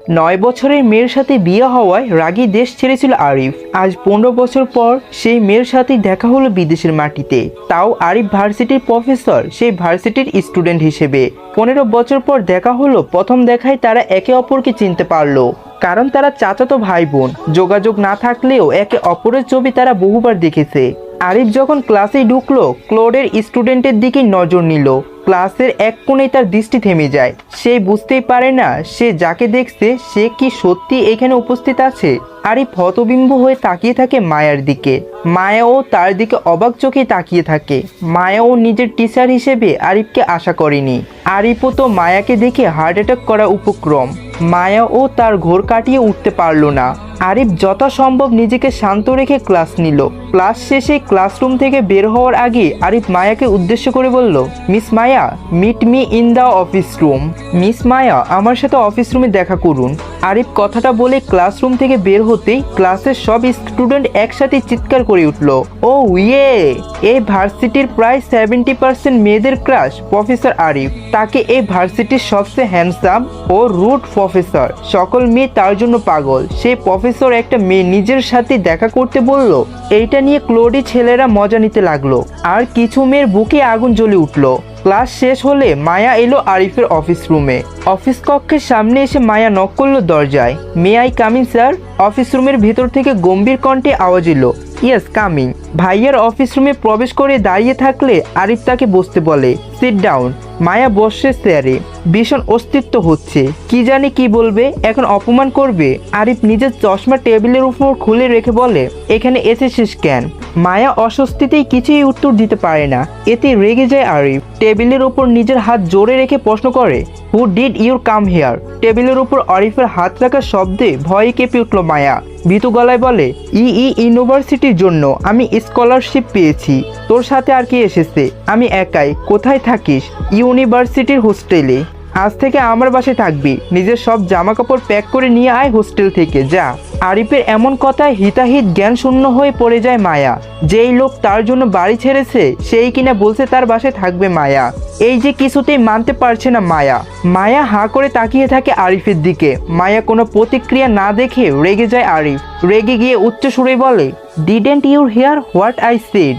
9 বছরের মেয়ের সাথে বিয়ে হওয়ায় রাগী দেশ ছেড়েছিল আরিফ। আজ 15 বছর পর সেই মেয়ের সাথে দেখা হলো বিদেশের মাটিতে, তাও আরিফ ভার্সিটির প্রফেসর, সেই ভার্সিটির স্টুডেন্ট হিসেবে। 15 বছর পর দেখা হলো। প্রথম দেখায় তারা একে অপরকে চিনতে পারলো, কারণ তারা চাচাতো ভাই বোন। যোগাযোগ না থাকলেও একে অপরের ছবি তারা বহুবার দেখেছে। আরিফ যখন ক্লাসে ঢুকলো, ক্লোডের স্টুডেন্টের দিকে নজর নিল। ক্লাসের এক কোণে তার দৃষ্টি থেমে যায়। সে বুঝতেই পারে না সে যাকে দেখছে সে কি সত্যি এখানে উপস্থিত আছে। আরিফ হতবিম্ব হয়ে তাকিয়ে থাকে মায়ার দিকে। মায়াও তার দিকে অবাক চোখে তাকিয়ে থাকে। মায়াও নিজের টিচার হিসেবে আরিফকে আশা করেনি। আরিফও তো মায়াকে দেখে হার্ট অ্যাটাক করা উপক্রম। মায়াও তার ঘোর কাটিয়ে উঠতে পারল না। আরিফ যথাসম্ভব নিজেকে শান্ত রেখে ক্লাস নিল। ক্লাস শেষে ক্লাসরুম থেকে বের হওয়ার আগে আরিফ মায়াকে উদ্দেশ্য করে বলল, miss Maya, meet me in the office room. Miss Maya, আমার সাথে অফিস রুমে দেখা করুন। আরিফ কথাটা বলে ক্লাসরুম থেকে বের হতেই ক্লাসের সব স্টুডেন্ট একসাথে চিৎকার করে উঠল, ও ইয়ে! এই ভার্সিটির প্রায় 70% মেয়েদের ক্রাশ প্রফেসর আরিফ। তাকে এই ভার্সিটির সবচেয়ে হ্যান্ডসাম ও রুড প্রফেসর। সকল মেয়ে তার জন্য পাগল। সেই প্রফেসর একটা মেয়ে নিজের সাথে দেখা করতে বলল। এইটা নিয়ে ক্লোডি ছেলেরা মজা নিতে লাগলো, আর কিছু মেয়ের বুকে আগুন জ্বলে উঠল। ক্লাস শেষ হলে মায়া এলো আরিফের অফিস রুমে। অফিস কক্ষের সামনে এসে মায়া নক করলো দরজায়। May I coming sir? Office রুমের ভেতর থেকে গম্ভীর কণ্ঠে আওয়াজ এলো, ইয়েস কামিং। ভাইয়ার অফিস রুমে প্রবেশ করে দাঁড়িয়ে থাকলে আরিফ তাকে বসতে বলে, সিট ডাউন। মায়া বসে চেয়ারে। ভীষণ অস্তিত্ব হচ্ছে, কি জানি কি বলবে, এখন অপমান করবে। আরিফ নিজের চশমা টেবিলের উপর খুলে রেখে বলে, এখানে এসেছিস কেন? মায়া অস্বস্তিতেই কিছুই উত্তর দিতে পারে না। এতে রেগে যায় আরিফ। টেবিলের উপর নিজের হাত জোরে রেখে প্রশ্ন করে, who did your come here? টেবিলের উপর আরিফের হাত রাখার শব্দে ভয়ে কেঁপে উঠল মায়া। ভীতু গলায় বলে, ইউনিভার্সিটির জন্য আমি স্কলারশিপ পেয়েছি। তোর সাথে আর কি এসেছে? আমি একাই। কোথায় থাকিস? ইউনিভার্সিটির হোস্টেলে। আজ থেকে আমার বাসায় থাকবি। নিজের সব জামা কাপড় প্যাক করে নিয়ে আয় হোস্টেল থেকে, যা। আরিফের এমন কথায় হিতাহিত জ্ঞান শূন্য হয়ে পড়ে যায় মায়া। যেই লোক তার জন্য বাড়ি ছেড়েছে সেই কিনা বলছে তার বাসায় থাকবে মায়া। এই যে কিছুতেই মানতে পারছে না মায়া। মায়া হাঁ করে তাকিয়ে থাকে আরিফের দিকে। মায়া কোনো প্রতিক্রিয়া না দেখে রেগে যায় আরিফ। রেগে গিয়ে উচ্চ সুরে বলে, didn't you hear what I shed?